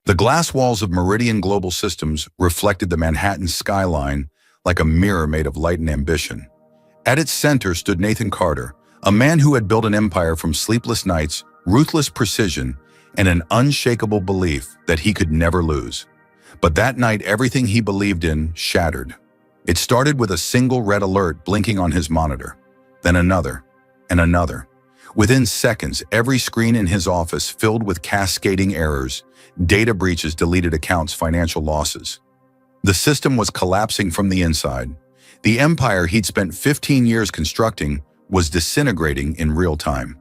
The glass walls of Meridian Global Systems reflected the Manhattan skyline like a mirror made of light and ambition. At its center stood Nathan Carter, a man who had built an empire from sleepless nights, ruthless precision, and an unshakable belief that he could never lose. But that night, everything he believed in shattered. It started with a single red alert blinking on his monitor, then another, and another. Within seconds, every screen in his office filled with cascading errors, data breaches, deleted accounts, financial losses. The system was collapsing from the inside. The empire he'd spent 15 years constructing was disintegrating in real time.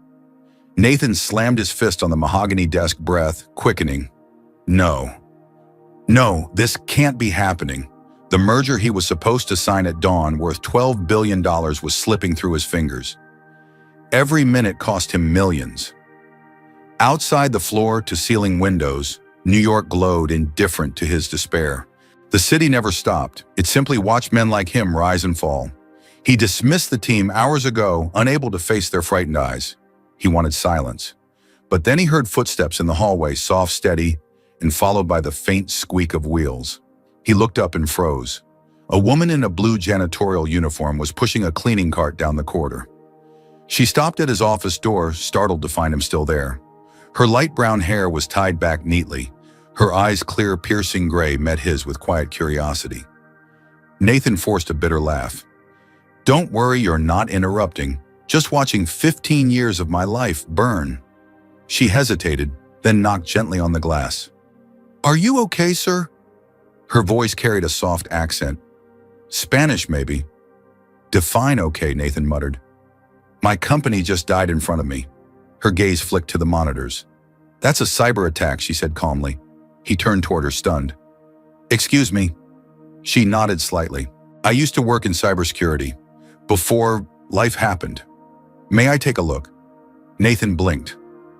Nathan slammed his fist on the mahogany desk, breath quickening. No, this can't be happening. The merger he was supposed to sign at dawn, worth $12 billion, was slipping through his fingers. Every minute cost him millions. Outside the floor-to-ceiling windows, New York glowed, indifferent to his despair. The city never stopped. It simply watched men like him rise and fall. He dismissed the team hours ago, unable to face their frightened eyes. He wanted silence. But then he heard footsteps in the hallway, soft, steady, and followed by the faint squeak of wheels. He looked up and froze. A woman in a blue janitorial uniform was pushing a cleaning cart down the corridor. She stopped at his office door, startled to find him still there. Her light brown hair was tied back neatly. Her eyes, clear, piercing gray, met his with quiet curiosity. Nathan forced a bitter laugh. "Don't worry, you're not interrupting. Just watching 15 years of my life burn." She hesitated, then knocked gently on the glass. "Are you okay, sir?" Her voice carried a soft accent. "Spanish, maybe." "Define okay," Nathan muttered. "My company just died in front of me." Her gaze flicked to the monitors. "That's a cyber attack," she said calmly. He turned toward her, stunned. "Excuse me." She nodded slightly. "I used to work in cybersecurity. Before life happened. May I take a look?" Nathan blinked.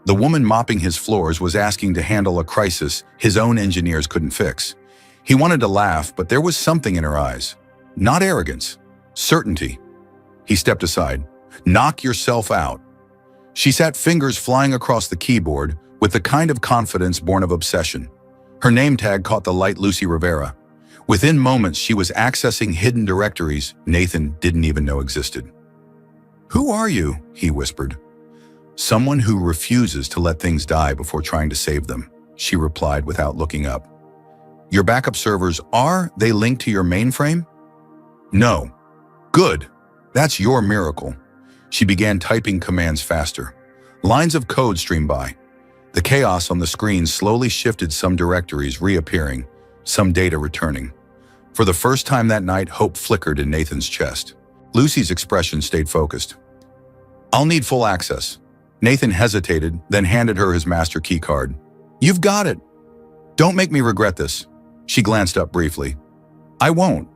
The woman mopping his floors was asking to handle a crisis his own engineers couldn't fix. He wanted to laugh, but there was something in her eyes. Not arrogance, certainty. He stepped aside. "Knock yourself out." She sat, fingers flying across the keyboard with the kind of confidence born of obsession. Her name tag caught the light, Lucy Rivera. Within moments, she was accessing hidden directories Nathan didn't even know existed. "Who are you?" he whispered. "Someone who refuses to let things die before trying to save them," she replied without looking up. "Your backup servers, are they linked to your mainframe?" "No." "Good. That's your miracle." She began typing commands faster. Lines of code streamed by. The chaos on the screen slowly shifted, some directories reappearing, some data returning. For the first time that night, hope flickered in Nathan's chest. Lucy's expression stayed focused. "I'll need full access." Nathan hesitated, then handed her his master key card. "You've got it. Don't make me regret this." She glanced up briefly. "I won't.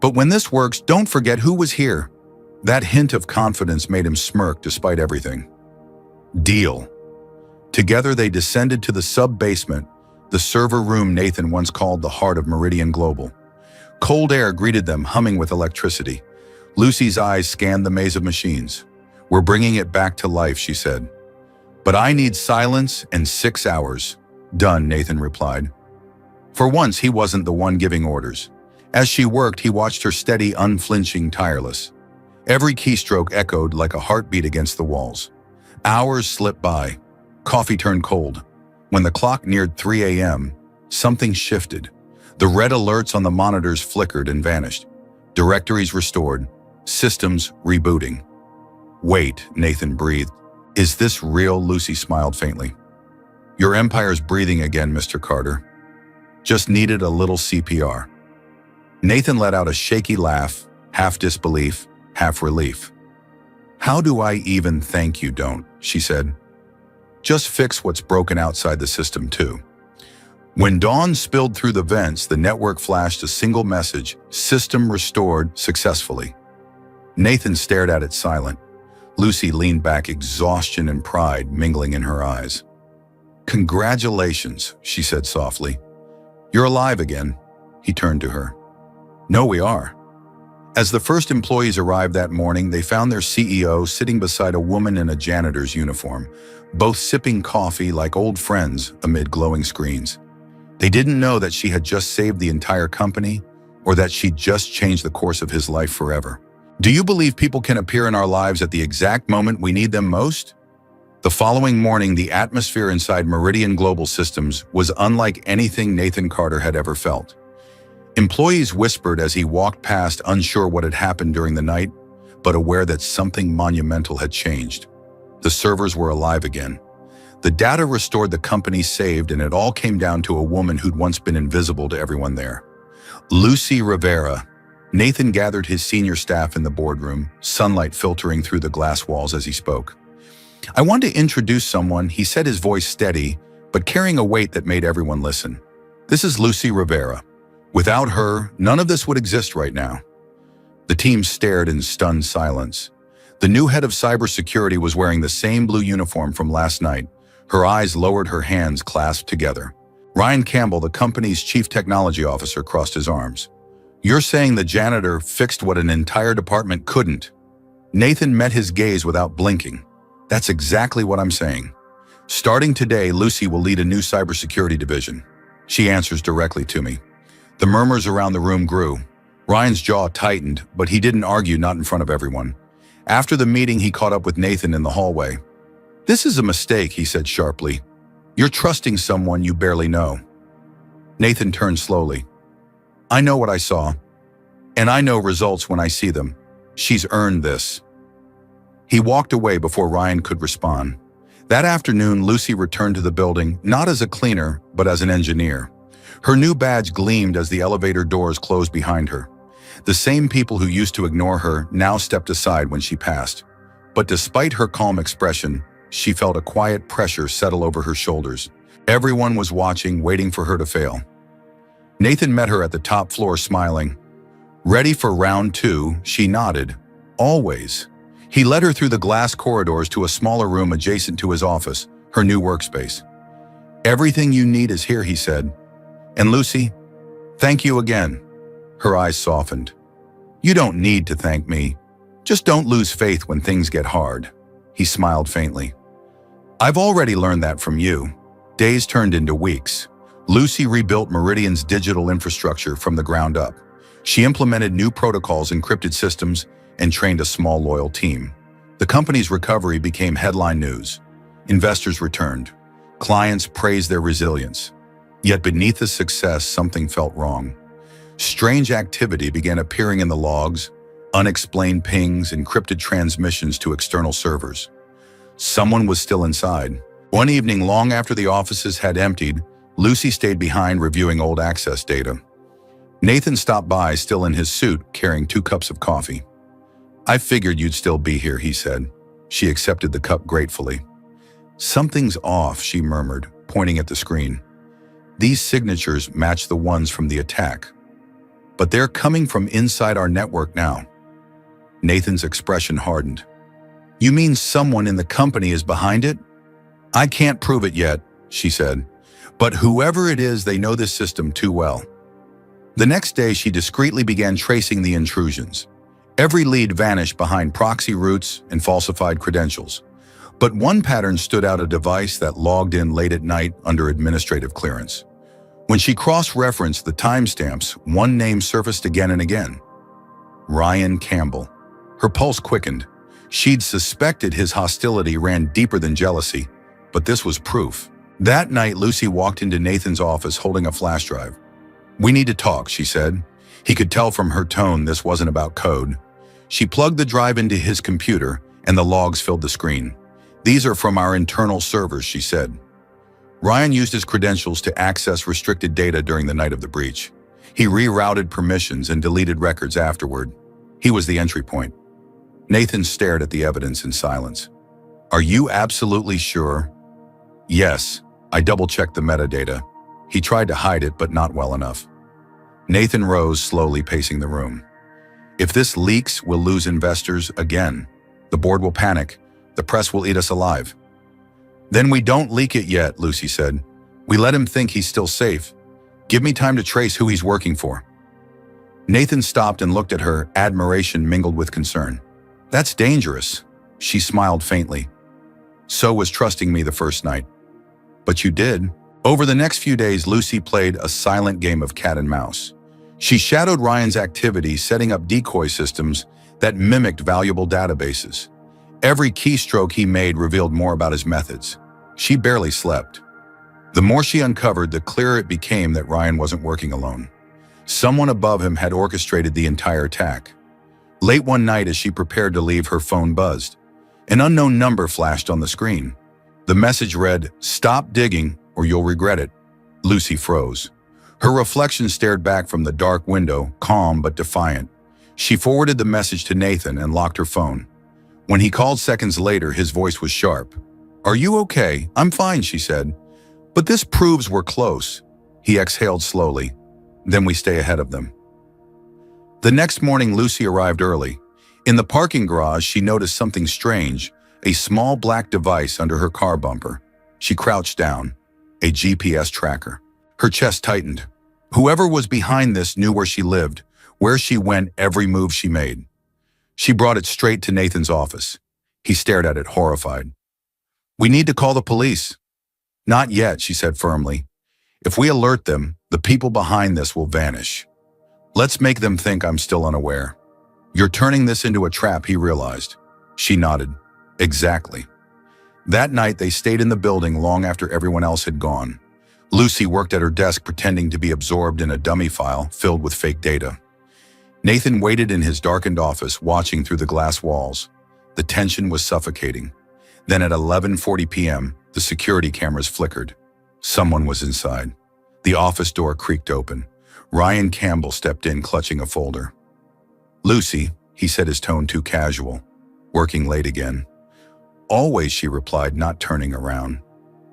But when this works, don't forget who was here." That hint of confidence made him smirk despite everything. "Deal." Together they descended to the sub-basement, the server room Nathan once called the heart of Meridian Global. Cold air greeted them, humming with electricity. Lucy's eyes scanned the maze of machines. "We're bringing it back to life," she said. "But I need silence and 6 hours." "Done," Nathan replied. For once, he wasn't the one giving orders. As she worked, he watched her steady, unflinching, tireless. Every keystroke echoed like a heartbeat against the walls. Hours slipped by. Coffee turned cold. When the clock neared 3 a.m., something shifted. The red alerts on the monitors flickered and vanished. Directories restored. Systems rebooting. "Wait," Nathan breathed. "Is this real?" Lucy smiled faintly. "Your empire's breathing again, Mr. Carter. Just needed a little CPR." Nathan let out a shaky laugh, half disbelief, half relief. "How do I even thank you, don't?" she said. "Just fix what's broken outside the system, too." When dawn spilled through the vents, the network flashed a single message: "System restored successfully." Nathan stared at it silent. Lucy leaned back, exhaustion and pride mingling in her eyes. "Congratulations," she said softly. "You're alive again." He turned to her. "No, we are." As the first employees arrived that morning, they found their CEO sitting beside a woman in a janitor's uniform, both sipping coffee like old friends amid glowing screens. They didn't know that she had just saved the entire company or that she'd just changed the course of his life forever. Do you believe people can appear in our lives at the exact moment we need them most? The following morning, the atmosphere inside Meridian Global Systems was unlike anything Nathan Carter had ever felt. Employees whispered as he walked past, unsure what had happened during the night, but aware that something monumental had changed. The servers were alive again. The data restored, the company saved, and it all came down to a woman who'd once been invisible to everyone there. Lucy Rivera. Nathan gathered his senior staff in the boardroom, sunlight filtering through the glass walls as he spoke. "I want to introduce someone," he said, his voice steady, but carrying a weight that made everyone listen. "This is Lucy Rivera. Without her, none of this would exist right now." The team stared in stunned silence. The new head of cybersecurity was wearing the same blue uniform from last night. Her eyes lowered, her hands clasped together. Ryan Campbell, the company's chief technology officer, crossed his arms. "You're saying the janitor fixed what an entire department couldn't?" Nathan met his gaze without blinking. "That's exactly what I'm saying. Starting today, Lucy will lead a new cybersecurity division. She answers directly to me." The murmurs around the room grew. Ryan's jaw tightened, but he didn't argue, not in front of everyone. After the meeting, he caught up with Nathan in the hallway. "This is a mistake," he said sharply. "You're trusting someone you barely know." Nathan turned slowly. "I know what I saw, and I know results when I see them. She's earned this." He walked away before Ryan could respond. That afternoon, Lucy returned to the building, not as a cleaner, but as an engineer. Her new badge gleamed as the elevator doors closed behind her. The same people who used to ignore her now stepped aside when she passed. But despite her calm expression, she felt a quiet pressure settle over her shoulders. Everyone was watching, waiting for her to fail. Nathan met her at the top floor, smiling. "Ready for round 2, she nodded. "Always." He led her through the glass corridors to a smaller room adjacent to his office, her new workspace. "Everything you need is here," he said. "And Lucy, thank you again." Her eyes softened. "You don't need to thank me. Just don't lose faith when things get hard." He smiled faintly. "I've already learned that from you." Days turned into weeks. Lucy rebuilt Meridian's digital infrastructure from the ground up. She implemented new protocols, encrypted systems, and trained a small, loyal team. The company's recovery became headline news. Investors returned. Clients praised their resilience. Yet beneath the success, something felt wrong. Strange activity began appearing in the logs, unexplained pings, encrypted transmissions to external servers. Someone was still inside. One evening, long after the offices had emptied, Lucy stayed behind reviewing old access data. Nathan stopped by, still in his suit, carrying 2 cups of coffee. "I figured you'd still be here," he said. She accepted the cup gratefully. "Something's off," she murmured, pointing at the screen. "These signatures match the ones from the attack. But they're coming from inside our network now." Nathan's expression hardened. "You mean someone in the company is behind it?" "I can't prove it yet," she said. "But whoever it is, they know this system too well." The next day, she discreetly began tracing the intrusions. Every lead vanished behind proxy routes and falsified credentials. But one pattern stood out: a device that logged in late at night under administrative clearance. When she cross-referenced the timestamps, one name surfaced again and again. Ryan Campbell. Her pulse quickened. She'd suspected his hostility ran deeper than jealousy, but this was proof. That night, Lucy walked into Nathan's office holding a flash drive. "We need to talk," she said. He could tell from her tone this wasn't about code. She plugged the drive into his computer, and the logs filled the screen. "These are from our internal servers," she said. Ryan used his credentials to access restricted data during the night of the breach. He rerouted permissions and deleted records afterward. He was the entry point. Nathan stared at the evidence in silence. "Are you absolutely sure?" "Yes, I double-checked the metadata." He tried to hide it, but not well enough. Nathan rose, slowly pacing the room. "If this leaks, we'll lose investors again. The board will panic. The press will eat us alive." "Then we don't leak it yet," Lucy said. "We let him think he's still safe. Give me time to trace who he's working for." Nathan stopped and looked at her, admiration mingled with concern. "That's dangerous." She smiled faintly. "So was trusting me the first night." "But you did." Over the next few days, Lucy played a silent game of cat and mouse. She shadowed Ryan's activity, setting up decoy systems that mimicked valuable databases. Every keystroke he made revealed more about his methods. She barely slept. The more she uncovered, the clearer it became that Ryan wasn't working alone. Someone above him had orchestrated the entire attack. Late one night, as she prepared to leave, her phone buzzed. An unknown number flashed on the screen. The message read, "Stop digging or you'll regret it." Lucy froze. Her reflection stared back from the dark window, calm but defiant. She forwarded the message to Nathan and locked her phone. When he called seconds later, his voice was sharp. "Are you okay?" "I'm fine," she said. "But this proves we're close." He exhaled slowly. "Then we stay ahead of them." The next morning, Lucy arrived early. In the parking garage, she noticed something strange, a small black device under her car bumper. She crouched down. A GPS tracker. Her chest tightened. Whoever was behind this knew where she lived, where she went, every move she made. She brought it straight to Nathan's office. He stared at it, horrified. "We need to call the police." "Not yet," she said firmly. "If we alert them, the people behind this will vanish. Let's make them think I'm still unaware." "You're turning this into a trap," he realized. She nodded. "Exactly." That night, they stayed in the building long after everyone else had gone. Lucy worked at her desk pretending to be absorbed in a dummy file filled with fake data. Nathan waited in his darkened office, watching through the glass walls. The tension was suffocating. Then at 11:40 p.m., the security cameras flickered. Someone was inside. The office door creaked open. Ryan Campbell stepped in, clutching a folder. "Lucy," he said, his tone too casual. "Working late again." "Always," she replied, not turning around.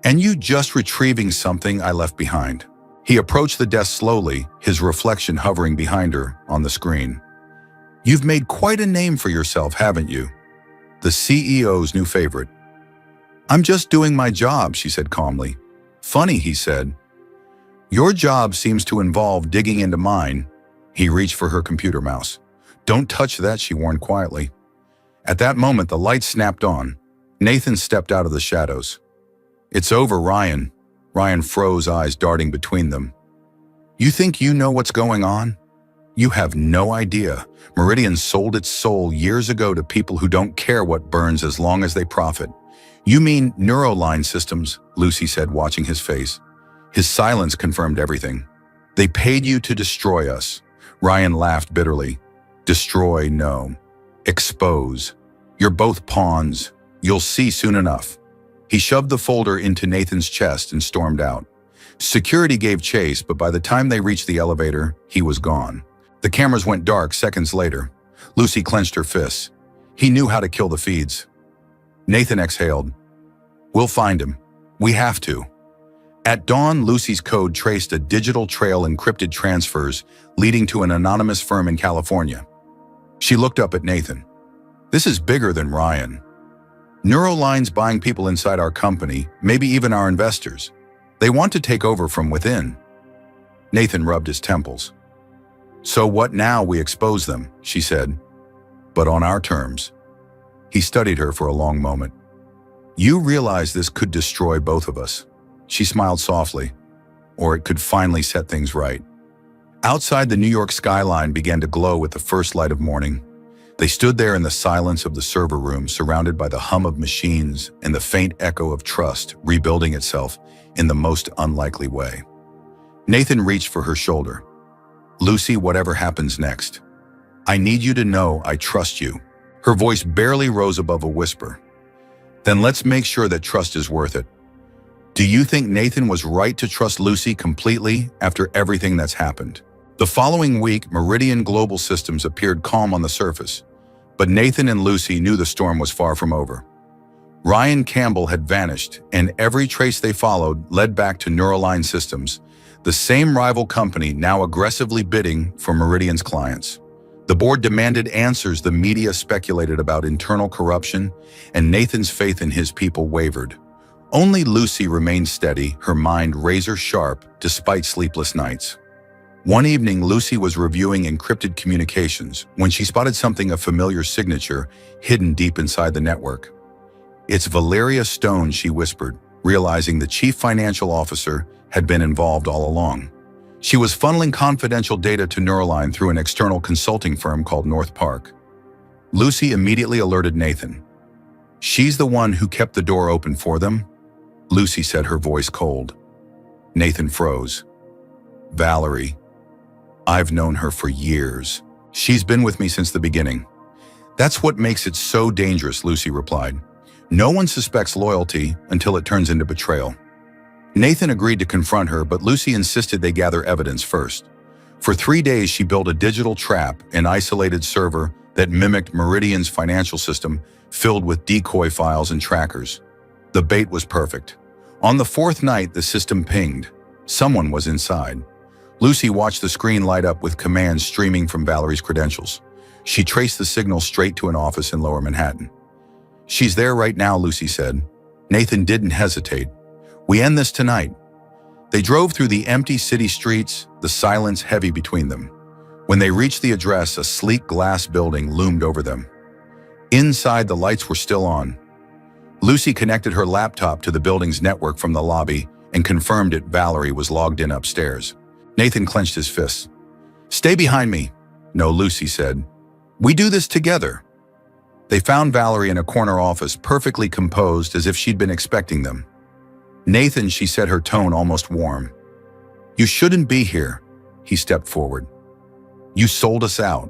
"And you just retrieving something I left behind." He approached the desk slowly, his reflection hovering behind her on the screen. "You've made quite a name for yourself, haven't you?" The CEO's new favorite. "I'm just doing my job," she said calmly. "Funny," he said. "Your job seems to involve digging into mine." He reached for her computer mouse. "Don't touch that," she warned quietly. At that moment, the light snapped on. Nathan stepped out of the shadows. "It's over, Ryan." Ryan froze, eyes darting between them. "You think you know what's going on? You have no idea. Meridian sold its soul years ago to people who don't care what burns as long as they profit." "You mean Neuroline Systems," Lucy said, watching his face. His silence confirmed everything. "They paid you to destroy us." Ryan laughed bitterly. "Destroy, no. Expose. You're both pawns. You'll see soon enough." He shoved the folder into Nathan's chest and stormed out. Security gave chase, but by the time they reached the elevator, he was gone. The cameras went dark seconds later. Lucy clenched her fists. He knew how to kill the feeds. Nathan exhaled. "We'll find him. We have to." At dawn, Lucy's code traced a digital trail encrypted transfers leading to an anonymous firm in California. She looked up at Nathan. "This is bigger than Ryan. Neuroline's buying people inside our company, maybe even our investors. They want to take over from within." Nathan rubbed his temples. "So what now? We expose them," she said. "But on our terms." He studied her for a long moment. "You realize this could destroy both of us." She smiled softly. "Or it could finally set things right." Outside, the New York skyline began to glow with the first light of morning. They stood there in the silence of the server room, surrounded by the hum of machines and the faint echo of trust rebuilding itself in the most unlikely way. Nathan reached for her shoulder. "Lucy, whatever happens next, I need you to know I trust you." Her voice barely rose above a whisper. "Then let's make sure that trust is worth it." Do you think Nathan was right to trust Lucy completely after everything that's happened? The following week, Meridian Global Systems appeared calm on the surface, but Nathan and Lucy knew the storm was far from over. Ryan Campbell had vanished, and every trace they followed led back to Neuroline Systems, the same rival company now aggressively bidding for Meridian's clients. The board demanded answers, the media speculated about internal corruption, and Nathan's faith in his people wavered. Only Lucy remained steady, her mind razor-sharp despite sleepless nights. One evening, Lucy was reviewing encrypted communications when she spotted something, a familiar signature hidden deep inside the network. "It's Valeria Stone," she whispered, realizing the chief financial officer had been involved all along. She was funneling confidential data to Neuroline through an external consulting firm called North Park. Lucy immediately alerted Nathan. "She's the one who kept the door open for them?" Lucy said, her voice cold. Nathan froze. "Valerie. I've known her for years. She's been with me since the beginning." "That's what makes it so dangerous," Lucy replied. "No one suspects loyalty until it turns into betrayal." Nathan agreed to confront her, but Lucy insisted they gather evidence first. For 3 days, she built a digital trap, an isolated server that mimicked Meridian's financial system, filled with decoy files and trackers. The bait was perfect. On the 4th night, the system pinged. Someone was inside. Lucy watched the screen light up with commands streaming from Valerie's credentials. She traced the signal straight to an office in Lower Manhattan. "She's there right now," Lucy said. Nathan didn't hesitate. "We end this tonight." They drove through the empty city streets, the silence heavy between them. When they reached the address, a sleek glass building loomed over them. Inside, the lights were still on. Lucy connected her laptop to the building's network from the lobby and confirmed Valerie was logged in upstairs. Nathan clenched his fists. "Stay behind me." "No," Lucy said. "We do this together." They found Valerie in a corner office, perfectly composed as if she'd been expecting them. "Nathan," she said, her tone almost warm. "You shouldn't be here." He stepped forward. "You sold us out."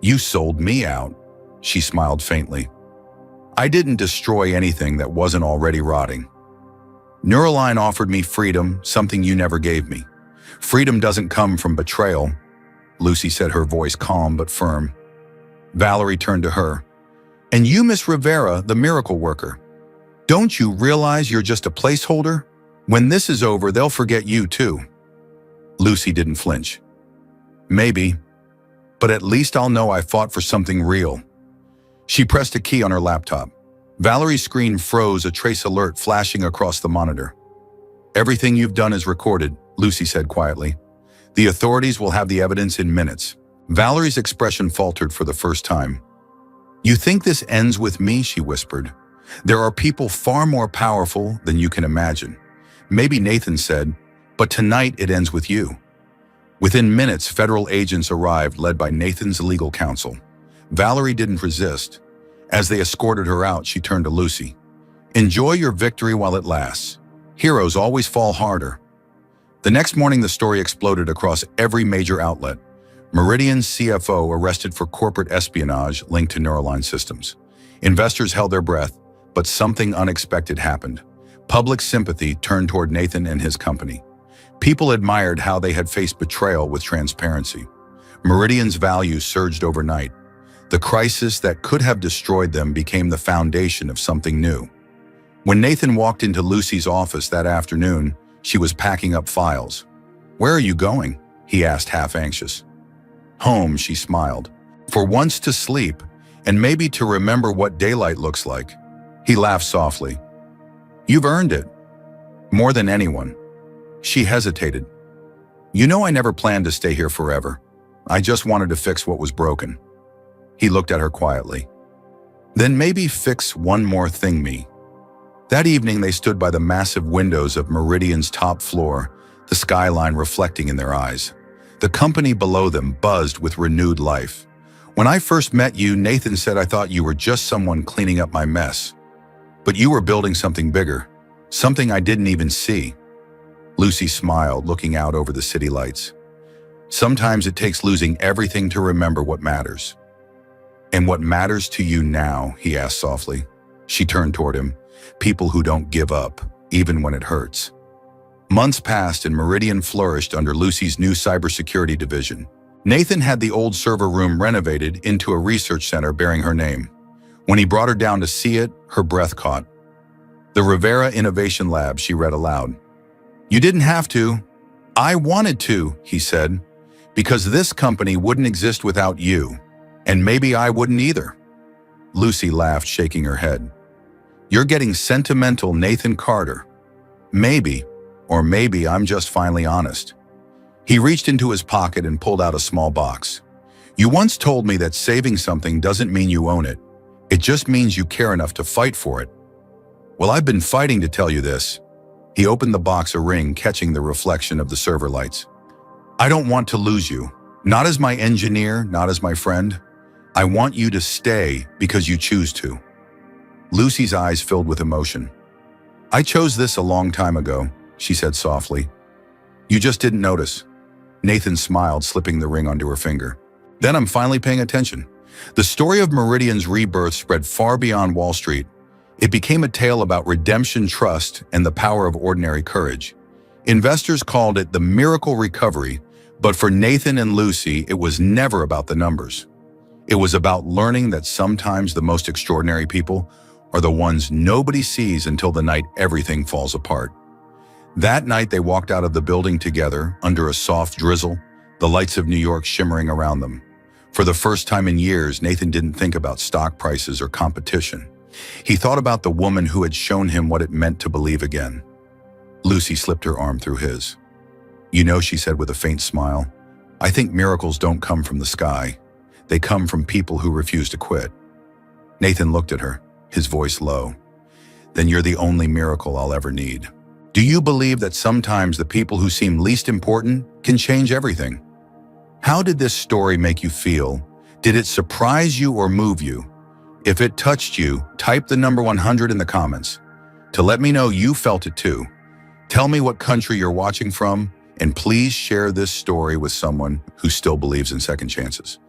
"You sold me out." She smiled faintly. "I didn't destroy anything that wasn't already rotting. Neuroline offered me freedom, something you never gave me. Freedom doesn't come from betrayal," Lucy said, her voice calm but firm. Valerie turned to her. "And you, Miss Rivera, the miracle worker. Don't you realize you're just a placeholder? When this is over, they'll forget you too." Lucy didn't flinch. "Maybe, but at least I'll know I fought for something real." She pressed a key on her laptop. Valerie's screen froze, a trace alert flashing across the monitor. "Everything you've done is recorded," Lucy said quietly. "The authorities will have the evidence in minutes." Valerie's expression faltered for the first time. "You think this ends with me?" she whispered. "There are people far more powerful than you can imagine." "Maybe," Nathan said, "but tonight it ends with you." Within minutes, federal agents arrived, led by Nathan's legal counsel. Valerie didn't resist. As they escorted her out, she turned to Lucy. "Enjoy your victory while it lasts. Heroes always fall harder." The next morning, the story exploded across every major outlet. Meridian's CFO arrested for corporate espionage linked to Neuroline systems. Investors held their breath, but something unexpected happened. Public sympathy turned toward Nathan and his company. People admired how they had faced betrayal with transparency. Meridian's values surged overnight. The crisis that could have destroyed them became the foundation of something new. When Nathan walked into Lucy's office that afternoon, she was packing up files. "Where are you going?" he asked, half anxious. "Home," she smiled. "For once to sleep, and maybe to remember what daylight looks like." He laughed softly. "You've earned it. More than anyone." She hesitated. "You know, I never planned to stay here forever. I just wanted to fix what was broken." He looked at her quietly. "Then maybe fix one more thing, me." That evening, they stood by the massive windows of Meridian's top floor, the skyline reflecting in their eyes. The company below them buzzed with renewed life. "When I first met you," Nathan said, "I thought you were just someone cleaning up my mess. But you were building something bigger, something I didn't even see." Lucy smiled, looking out over the city lights. "Sometimes it takes losing everything to remember what matters." "And what matters to you now?" he asked softly. She turned toward him. "People who don't give up, even when it hurts." Months passed and Meridian flourished under Lucy's new cybersecurity division. Nathan had the old server room renovated into a research center bearing her name. When he brought her down to see it, her breath caught. "The Rivera Innovation Lab," she read aloud. "You didn't have to. I wanted to," he said, "because this company wouldn't exist without you. And maybe I wouldn't either." Lucy laughed, shaking her head. "You're getting sentimental, Nathan Carter. Maybe, or maybe I'm just finally honest." He reached into his pocket and pulled out a small box. "You once told me that saving something doesn't mean you own it. It just means you care enough to fight for it. Well, I've been fighting to tell you this." He opened the box a ring, catching the reflection of the server lights. I don't want to lose you. Not as my engineer, not as my friend. I want you to stay because you choose to. Lucy's eyes filled with emotion. I chose this a long time ago, she said softly. You just didn't notice. Nathan smiled, slipping the ring onto her finger. Then I'm finally paying attention. The story of Meridian's rebirth spread far beyond Wall Street. It became a tale about redemption, trust, and the power of ordinary courage. Investors called it the miracle recovery, but for Nathan and Lucy, it was never about the numbers. It was about learning that sometimes the most extraordinary people are the ones nobody sees until the night everything falls apart. That night, they walked out of the building together under a soft drizzle, the lights of New York shimmering around them. For the first time in years, Nathan didn't think about stock prices or competition. He thought about the woman who had shown him what it meant to believe again. Lucy slipped her arm through his. You know, she said with a faint smile, I think miracles don't come from the sky. They come from people who refuse to quit. Nathan looked at her, his voice low. Then you're the only miracle I'll ever need. Do you believe that sometimes the people who seem least important can change everything? How did this story make you feel? Did it surprise you or move you? If it touched you, type the number 100 in the comments to let me know you felt it too. Tell me what country you're watching from, and please share this story with someone who still believes in second chances.